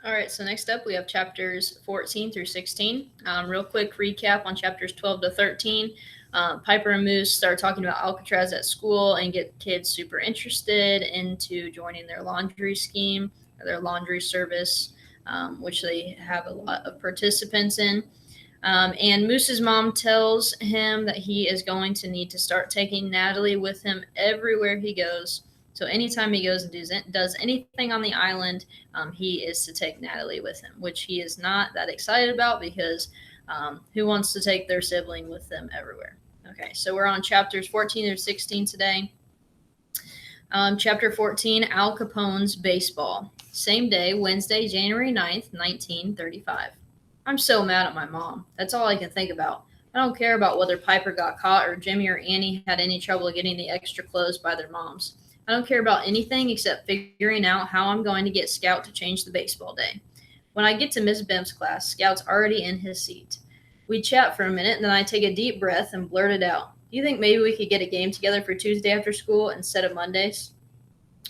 All right, so next up we have chapters 14 through 16. Real quick recap on chapters 12 to 13. Piper and Moose start talking about Alcatraz at school and get kids super interested into joining their laundry scheme or their laundry service, which they have a lot of participants in. And Moose's mom tells him that he is going to need to start taking Natalie with him everywhere he goes. So anytime he goes and does anything on the island, he is to take Natalie with him, which he is not that excited about because who wants to take their sibling with them everywhere? Okay, so we're on chapters 14 through 16 today. Chapter 14, Al Capone's Baseball. Same day, Wednesday, January 9th, 1935. I'm so mad at my mom. That's all I can think about. I don't care about whether Piper got caught or Jimmy or Annie had any trouble getting the extra clothes by their moms. I don't care about anything except figuring out how I'm going to get Scout to change the baseball day. When I get to Miss Bimp's class, Scout's already in his seat. We chat for a minute, and then I take a deep breath and blurt it out. Do you think maybe we could get a game together for Tuesday after school instead of Mondays?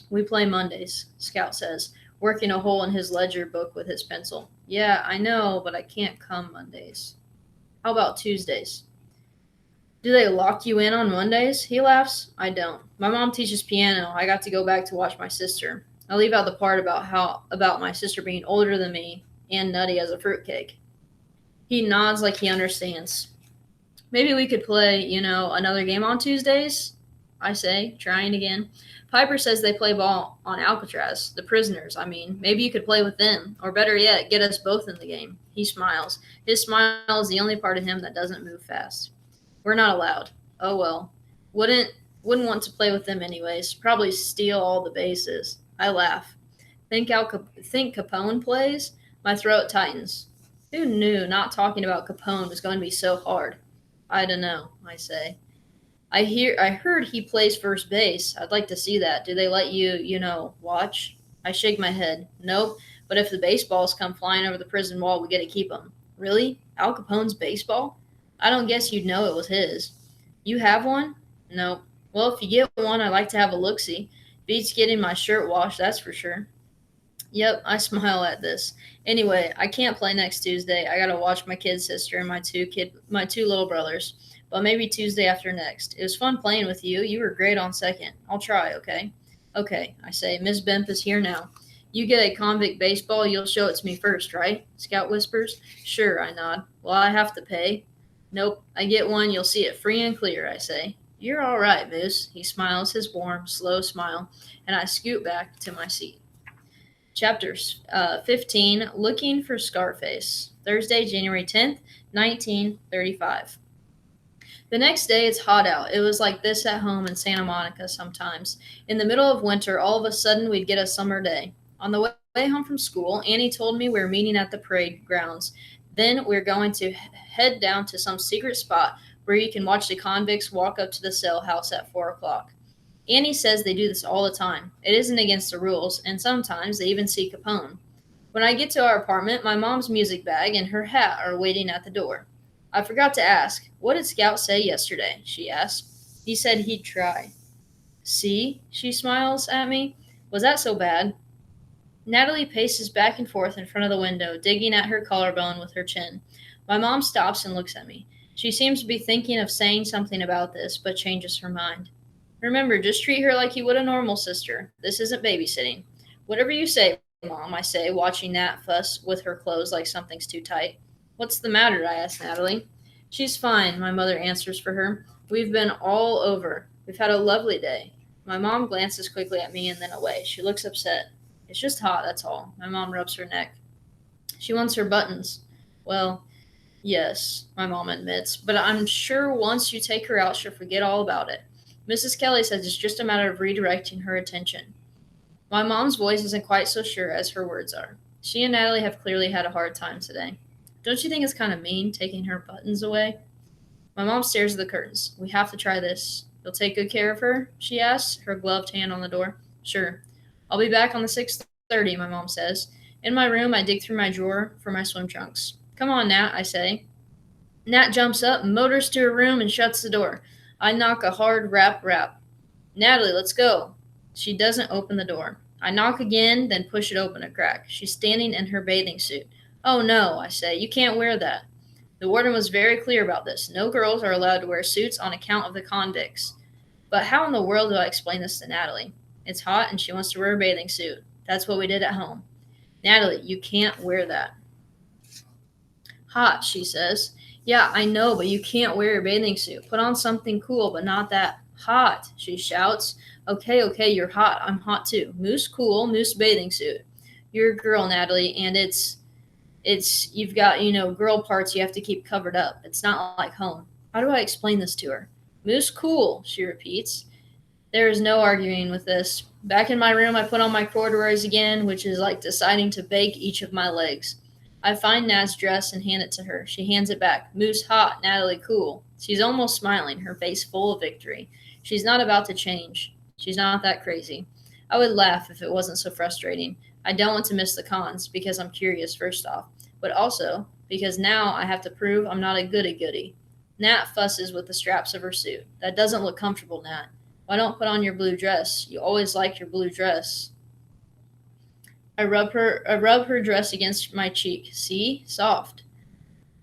We play Mondays, Scout says, working a hole in his ledger book with his pencil. Yeah, I know, but I can't come Mondays. How about Tuesdays? Do they lock you in on Mondays? He laughs. I don't. My mom teaches piano. I got to go back to watch my sister. I leave out the part about my sister being older than me and nutty as a fruitcake. He nods like he understands. Maybe we could play, another game on Tuesdays? I say, trying again. Piper says they play ball on Alcatraz, the prisoners, I mean. Maybe you could play with them, or better yet, get us both in the game. He smiles. His smile is the only part of him that doesn't move fast. We're not allowed. Oh well. Wouldn't want to play with them anyways. Probably steal all the bases. I laugh. Think Capone plays? My throat tightens. Who knew not talking about Capone was going to be so hard? I dunno, I say. I heard he plays first base. I'd like to see that. Do they let you, watch? I shake my head. Nope. But if the baseballs come flying over the prison wall, we get to keep them. Really? Al Capone's baseball? I don't guess you'd know it was his. You have one? Nope. Well, if you get one, I'd like to have a look-see. Beats getting my shirt washed, that's for sure. Yep, I smile at this. Anyway, I can't play next Tuesday. I gotta watch my kid sister and my two little brothers. But maybe Tuesday after next. It was fun playing with you. You were great on second. I'll try, okay? Okay, I say. Miss Bimp is here now. You get a convict baseball, you'll show it to me first, right? Scout whispers. Sure, I nod. Well, I have to pay. Nope, I get one, you'll see it free and clear, I say. You're all right, Moose. He smiles his warm, slow smile, and I scoot back to my seat. Chapter 15, Looking for Scarface. Thursday, January 10th, 1935. The next day, it's hot out. It was like this at home in Santa Monica sometimes. In the middle of winter, all of a sudden, we'd get a summer day. On the way home from school, Annie told me we were meeting at the parade grounds. Then we're going to head down to some secret spot where you can watch the convicts walk up to the cell house at 4 o'clock. Annie says they do this all the time. It isn't against the rules, and sometimes they even see Capone. When I get to our apartment, my mom's music bag and her hat are waiting at the door. I forgot to ask, what did Scout say yesterday? She asks. He said he'd try. See? She smiles at me. Was that so bad? Natalie paces back and forth in front of the window, digging at her collarbone with her chin. My mom stops and looks at me. She seems to be thinking of saying something about this, but changes her mind. Remember, just treat her like you would a normal sister. This isn't babysitting. Whatever you say, Mom, I say, watching Nat fuss with her clothes like something's too tight. What's the matter? I ask Natalie. She's fine, my mother answers for her. We've been all over. We've had a lovely day. My mom glances quickly at me and then away. She looks upset. It's just hot, that's all. My mom rubs her neck. She wants her buttons. Well, yes, my mom admits, but I'm sure once you take her out, she'll forget all about it. Mrs. Kelly says it's just a matter of redirecting her attention. My mom's voice isn't quite so sure as her words are. She and Natalie have clearly had a hard time today. Don't you think it's kind of mean, taking her buttons away? My mom stares at the curtains. We have to try this. You'll take good care of her? She asks, her gloved hand on the door. Sure. I'll be back on the 6:30, my mom says. In my room, I dig through my drawer for my swim trunks. Come on, Nat, I say. Nat jumps up, motors to her room, and shuts the door. I knock a hard rap. Natalie, let's go. She doesn't open the door. I knock again, then push it open a crack. She's standing in her bathing suit. Oh no, I say, you can't wear that. The warden was very clear about this. No girls are allowed to wear suits on account of the convicts. But how in the world do I explain this to Natalie? It's hot and she wants to wear a bathing suit. That's what we did at home. Natalie, you can't wear that. Hot, she says. Yeah, I know, but you can't wear a bathing suit. Put on something cool, but not that. Hot, she shouts. Okay, you're hot. I'm hot too. Moose cool, moose bathing suit. You're a girl, Natalie, and you've got, girl parts you have to keep covered up. It's not like home. How do I explain this to her? Moose cool, she repeats. There is no arguing with this. Back in my room, I put on my corduroys again, which is like deciding to bake each of my legs. I find Nat's dress and hand it to her. She hands it back. Moose hot, Natalie cool. She's almost smiling, her face full of victory. She's not about to change. She's not that crazy. I would laugh if it wasn't so frustrating. I don't want to miss the cons, because I'm curious first off, but also because now I have to prove I'm not a goody-goody. Nat fusses with the straps of her suit. That doesn't look comfortable, Nat. Why don't put on your blue dress? You always liked your blue dress. I rub her dress against my cheek. See? Soft.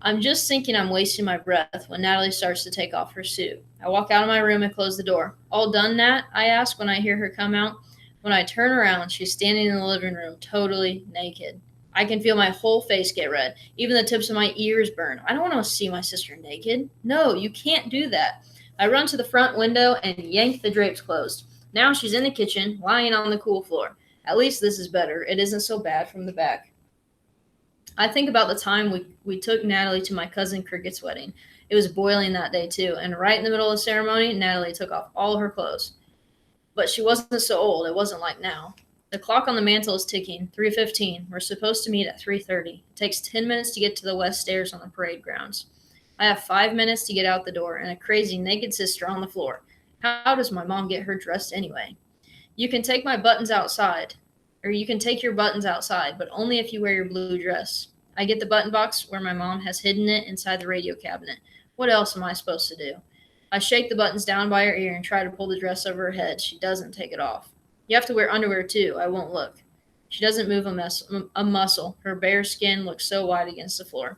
I'm just thinking I'm wasting my breath when Natalie starts to take off her suit. I walk out of my room and close the door. All done, Nat? I ask when I hear her come out. When I turn around, she's standing in the living room, totally naked. I can feel my whole face get red. Even the tips of my ears burn. I don't want to see my sister naked. No, you can't do that. I run to the front window and yank the drapes closed. Now she's in the kitchen, lying on the cool floor. At least this is better. It isn't so bad from the back. I think about the time we took Natalie to my cousin Cricket's wedding. It was boiling that day too, and right in the middle of the ceremony, Natalie took off all her clothes. But she wasn't so old. It wasn't like now. The clock on the mantle is ticking. 3:15. We're supposed to meet at 3:30. It takes 10 minutes to get to the west stairs on the parade grounds. I have 5 minutes to get out the door and a crazy naked sister on the floor. How does my mom get her dressed anyway? You can take my buttons outside, or you can take your buttons outside, but only if you wear your blue dress. I get the button box where my mom has hidden it inside the radio cabinet. What else am I supposed to do? I shake the buttons down by her ear and try to pull the dress over her head. She doesn't take it off. You have to wear underwear too. I won't look. She doesn't move a muscle. Her bare skin looks so white against the floor.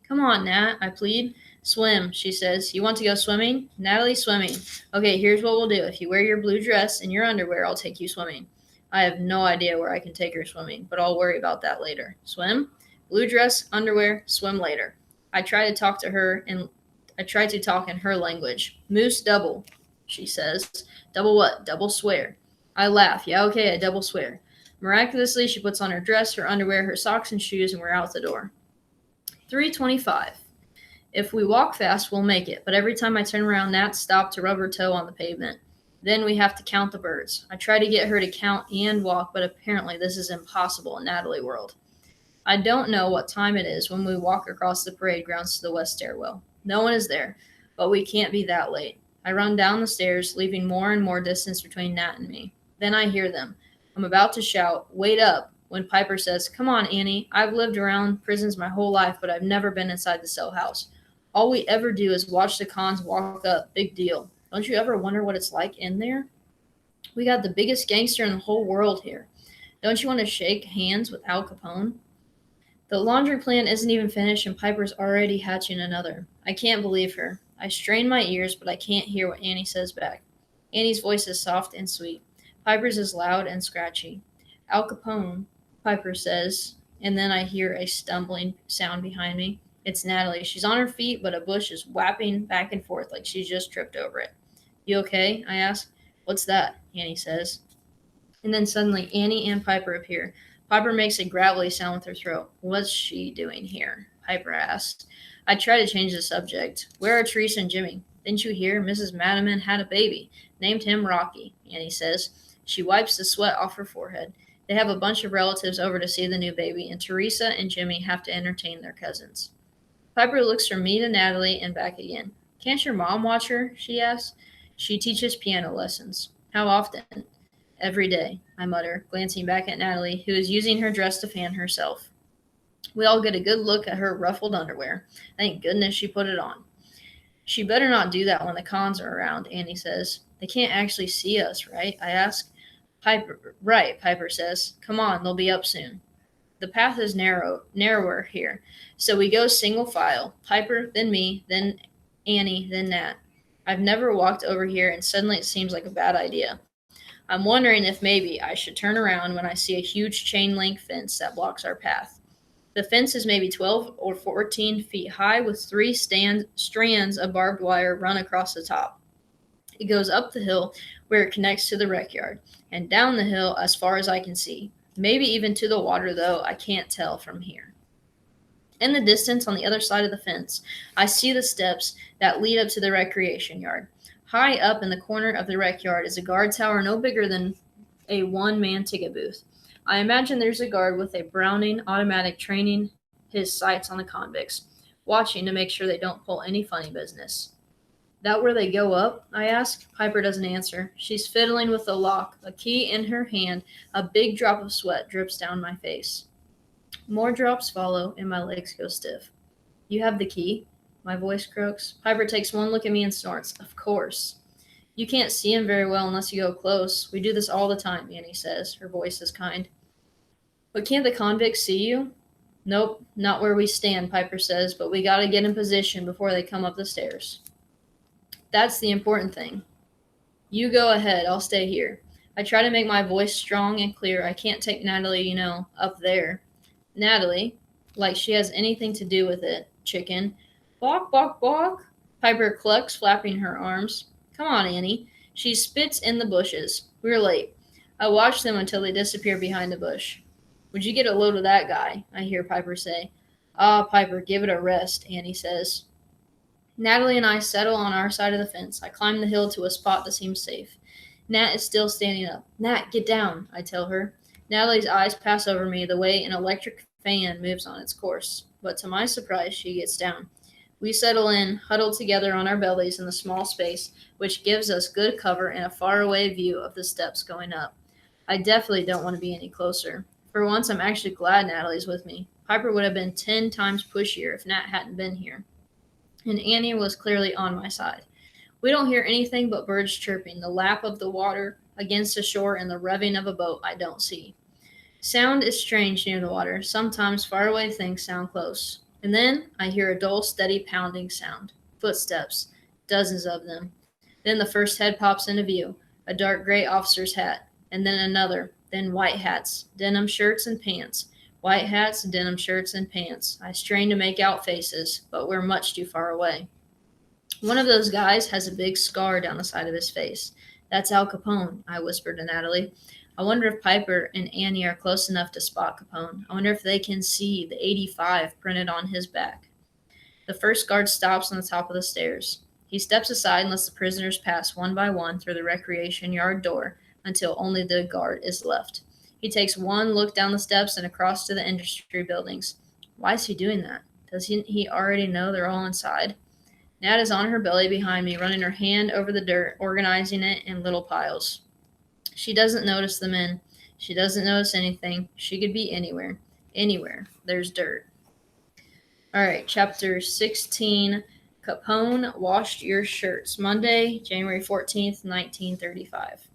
Come on, Nat, I plead. Swim, she says. You want to go swimming? Natalie, swimming. Okay, here's what we'll do. If you wear your blue dress and your underwear, I'll take you swimming. I have no idea where I can take her swimming, but I'll worry about that later. Swim? Blue dress, underwear, swim later. I try to talk in her language. Moose double, she says. Double what? Double swear. I laugh. Yeah, okay, I double swear. Miraculously, she puts on her dress, her underwear, her socks and shoes, and we're out the door. 3:25. If we walk fast, we'll make it, but every time I turn around, Nat stops to rub her toe on the pavement. Then we have to count the birds. I try to get her to count and walk, but apparently this is impossible in Natalie world. I don't know what time it is when we walk across the parade grounds to the west stairwell. No one is there, but we can't be that late. I run down the stairs, leaving more and more distance between Nat and me. Then I hear them. I'm about to shout, "Wait up," when Piper says, "Come on, Annie. I've lived around prisons my whole life, but I've never been inside the cell house. All we ever do is watch the cons walk up. Big deal. Don't you ever wonder what it's like in there? We got the biggest gangster in the whole world here. Don't you want to shake hands with Al Capone?" The laundry plan isn't even finished, and Piper's already hatching another. I can't believe her. I strain my ears, but I can't hear what Annie says back. Annie's voice is soft and sweet. Piper's is loud and scratchy. Al Capone, Piper says, and then I hear a stumbling sound behind me. It's Natalie. She's on her feet, but a bush is whapping back and forth like she's just tripped over it. You okay? I ask. What's that? Annie says. And then suddenly Annie and Piper appear. Piper makes a gravelly sound with her throat. What's she doing here? Piper asks. I try to change the subject. Where are Teresa and Jimmy? Didn't you hear? Mrs. Madiman had a baby. Named him Rocky, Annie says. She wipes the sweat off her forehead. They have a bunch of relatives over to see the new baby, and Teresa and Jimmy have to entertain their cousins. Piper looks from me to Natalie and back again. Can't your mom watch her? She asks. She teaches piano lessons. How often? Every day, I mutter, glancing back at Natalie, who is using her dress to fan herself. We all get a good look at her ruffled underwear. Thank goodness she put it on. She better not do that when the cons are around, Annie says. They can't actually see us, right? I ask. Piper says. Come on, they'll be up soon. The path is narrower here, so we go single file. Piper, then me, then Annie, then Nat. I've never walked over here, and suddenly it seems like a bad idea. I'm wondering if maybe I should turn around when I see a huge chain link fence that blocks our path. The fence is maybe 12 or 14 feet high with three strands of barbed wire run across the top. It goes up the hill where it connects to the rec yard, and down the hill as far as I can see. Maybe even to the water, though I can't tell from here. In the distance, on the other side of the fence, I see the steps that lead up to the recreation yard. High up in the corner of the rec yard is a guard tower no bigger than a one-man ticket booth. I imagine there's a guard with a Browning automatic training his sights on the convicts, watching to make sure they don't pull any funny business. That where they go up? I ask. Piper doesn't answer. She's fiddling with the lock, a key in her hand. A big drop of sweat drips down my face. More drops follow, and my legs go stiff. You have the key? My voice croaks. Piper takes one look at me and snorts. Of course. You can't see him very well unless you go close. We do this all the time, Annie says. Her voice is kind. But can't the convicts see you? Nope, not where we stand, Piper says, but we gotta get in position before they come up the stairs. That's the important thing. You go ahead, I'll stay here. I try to make my voice strong and clear. I can't take Natalie, up there. Natalie, like she has anything to do with it. Chicken. Balk, balk, balk. Piper clucks, flapping her arms. Come on, Annie. She spits in the bushes. We're late. I watch them until they disappear behind the bush. Would you get a load of that guy? I hear Piper say. Ah, Piper, give it a rest, Annie says. Natalie and I settle on our side of the fence. I climb the hill to a spot that seems safe. Nat is still standing up. Nat, get down, I tell her. Natalie's eyes pass over me the way an electric fan moves on its course. But to my surprise, she gets down. We settle in, huddled together on our bellies in the small space, which gives us good cover and a faraway view of the steps going up. I definitely don't want to be any closer. For once, I'm actually glad Natalie's with me. Piper would have been 10 times pushier if Nat hadn't been here. And Annie was clearly on my side. We don't hear anything but birds chirping, the lap of the water against the shore, and the revving of a boat I don't see. Sound is strange near the water. Sometimes faraway things sound close. And then I hear a dull, steady pounding sound. Footsteps. Dozens of them. Then the first head pops into view. A dark gray officer's hat. And then another. Then white hats. Denim shirts and pants. White hats, denim shirts, and pants. I strain to make out faces, but we're much too far away. One of those guys has a big scar down the side of his face. That's Al Capone, I whispered to Natalie. I wonder if Piper and Annie are close enough to spot Capone. I wonder if they can see the 85 printed on his back. The first guard stops on the top of the stairs. He steps aside and lets the prisoners pass one by one through the recreation yard door until only the guard is left. He takes one look down the steps and across to the industry buildings. Why is he doing that? Does he already know they're all inside? Nat is on her belly behind me, running her hand over the dirt, organizing it in little piles. She doesn't notice the men. She doesn't notice anything. She could be anywhere. Anywhere. There's dirt. All right, chapter 16. Capone washed your shirts. Monday, January 14th, 1935.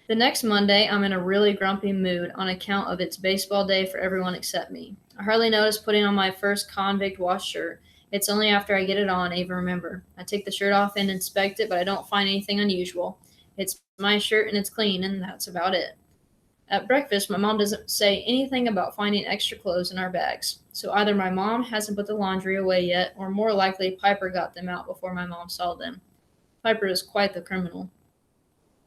The next Monday, I'm in a really grumpy mood on account of it's baseball day for everyone except me. I hardly notice putting on my first convict wash shirt. It's only after I get it on I even remember. I take the shirt off and inspect it, but I don't find anything unusual. It's my shirt and it's clean, and that's about it. At breakfast, my mom doesn't say anything about finding extra clothes in our bags. So either my mom hasn't put the laundry away yet, or more likely Piper got them out before my mom saw them. Piper is quite the criminal.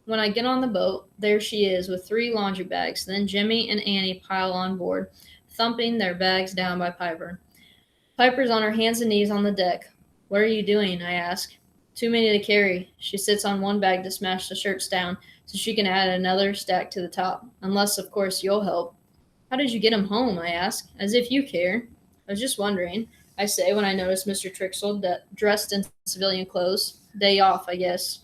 When I get on the boat, there she is with 3 laundry bags. Then Jimmy and Annie pile on board, thumping their bags down by Piper. Piper's on her hands and knees on the deck. What are you doing? I ask. Too many to carry. She sits on one bag to smash the shirts down so she can add another stack to the top. Unless, of course, you'll help. How did you get 'em home? I ask. As if you care. I was just wondering, I say when I notice Mr. Trixel dressed in civilian clothes. Day off, I guess.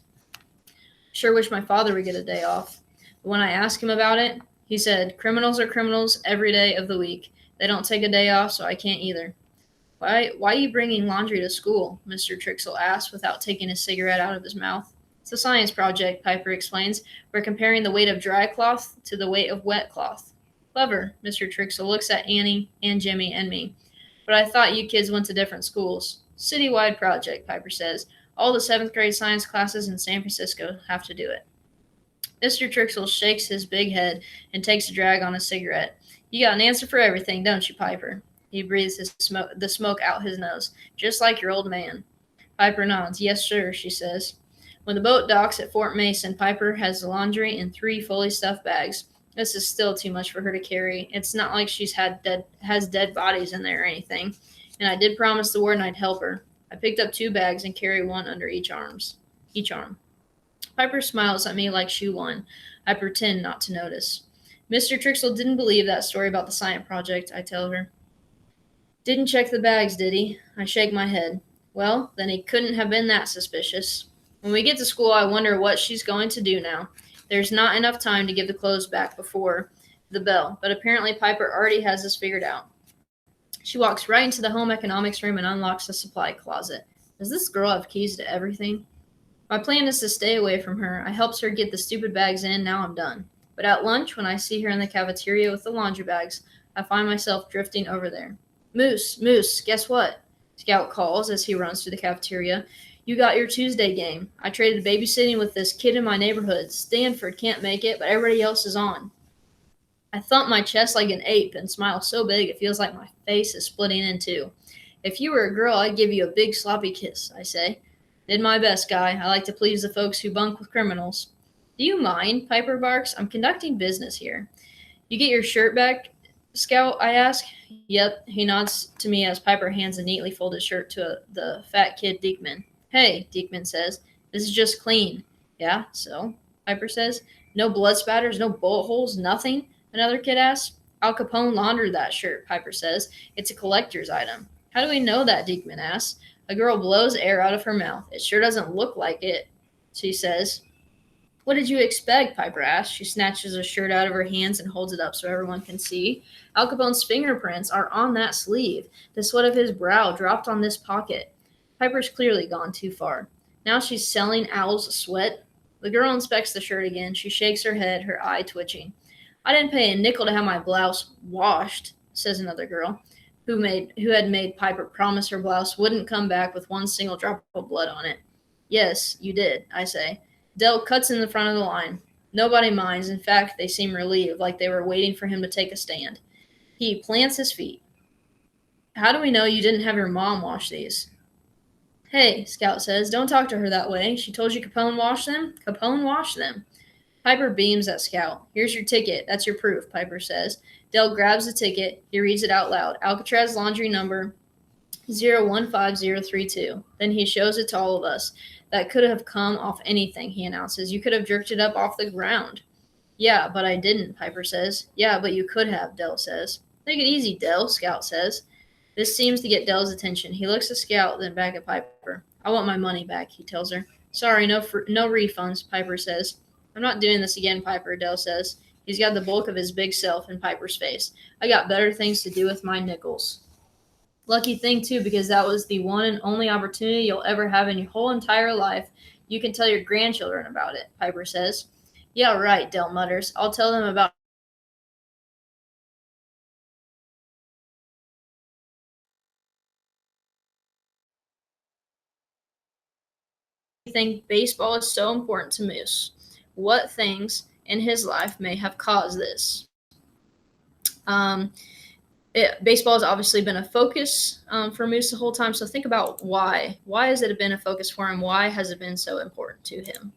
Sure wish my father would get a day off. But when I asked him about it, he said, criminals are criminals every day of the week. They don't take a day off, so I can't either. Why are you bringing laundry to school? Mr. Trixel asked without taking his cigarette out of his mouth. It's a science project, Piper explains. We're comparing the weight of dry cloth to the weight of wet cloth. Clever, Mr. Trixel looks at Annie and Jimmy and me. But I thought you kids went to different schools. Citywide project, Piper says. All the 7th grade science classes in San Francisco have to do it. Mr. Trixel shakes his big head and takes a drag on a cigarette. You got an answer for everything, don't you, Piper? He breathes the smoke out his nose, just like your old man. Piper nods. Yes, sir, she says. When the boat docks at Fort Mason, Piper has the laundry in 3 fully stuffed bags. This is still too much for her to carry. It's not like she's has dead bodies in there or anything. And I did promise the warden I'd help her. I picked up 2 bags and carry one under each arm. Piper smiles at me like she won. I pretend not to notice. Mr. Trixel didn't believe that story about the science project, I tell her. Didn't check the bags, did he? I shake my head. Well, then he couldn't have been that suspicious. When we get to school, I wonder what she's going to do now. There's not enough time to give the clothes back before the bell, but apparently Piper already has this figured out. She walks right into the home economics room and unlocks the supply closet. Does this girl have keys to everything? My plan is to stay away from her. I helped her get the stupid bags in, now I'm done. But at lunch, when I see her in the cafeteria with the laundry bags, I find myself drifting over there. Moose, guess what? Scout calls as he runs to the cafeteria. You got your Tuesday game. I traded babysitting with this kid in my neighborhood. Stanford can't make it, but everybody else is on. I thump my chest like an ape and smile so big it feels like my face is splitting in two. If you were a girl, I'd give you a big sloppy kiss, I say. Did my best, guy. I like to please the folks who bunk with criminals. Do you mind? Piper barks. I'm conducting business here. You get your shirt back, Scout? I ask. Yep, he nods to me as Piper hands a neatly folded shirt to the fat kid Diekman. Hey, Diekman says, this is just clean. Yeah, so? Piper says. No blood spatters, no bullet holes, nothing? Another kid asks. Al Capone laundered that shirt, Piper says. It's a collector's item. How do we know that? Diekman asks. A girl blows air out of her mouth. It sure doesn't look like it, she says. What did you expect? Piper asks. She snatches a shirt out of her hands and holds it up so everyone can see. Al Capone's fingerprints are on that sleeve. The sweat of his brow dropped on this pocket. Piper's clearly gone too far. Now she's selling Al's sweat. The girl inspects the shirt again. She shakes her head, her eye twitching. I didn't pay a nickel to have my blouse washed, says another girl, who had made Piper promise her blouse wouldn't come back with one single drop of blood on it. Yes, you did, I say. Dell cuts in the front of the line. Nobody minds. In fact, they seem relieved, like they were waiting for him to take a stand. He plants his feet. How do we know you didn't have your mom wash these? Hey, Scout says, don't talk to her that way. She told you Capone washed them? Capone washed them. Piper beams at Scout. Here's your ticket. That's your proof, Piper says. Dell grabs the ticket. He reads it out loud. Alcatraz laundry number 015032. Then he shows it to all of us. That could have come off anything, he announces. You could have jerked it up off the ground. Yeah, but I didn't, Piper says. Yeah, but you could have, Dell says. Take it easy, Dell, Scout says. This seems to get Dell's attention. He looks at Scout, then back at Piper. I want my money back, he tells her. Sorry, no refunds, Piper says. I'm not doing this again, Piper, Dell says. He's got the bulk of his big self in Piper's face. I got better things to do with my nickels. Lucky thing, too, because that was the one and only opportunity you'll ever have in your whole entire life. You can tell your grandchildren about it, Piper says. Yeah, right, Dell mutters. I'll tell them about think baseball is so important to Moose. What things in his life may have caused this? Baseball has obviously been a focus for Moose the whole time, so think about why. Why has it been a focus for him? Why has it been so important to him?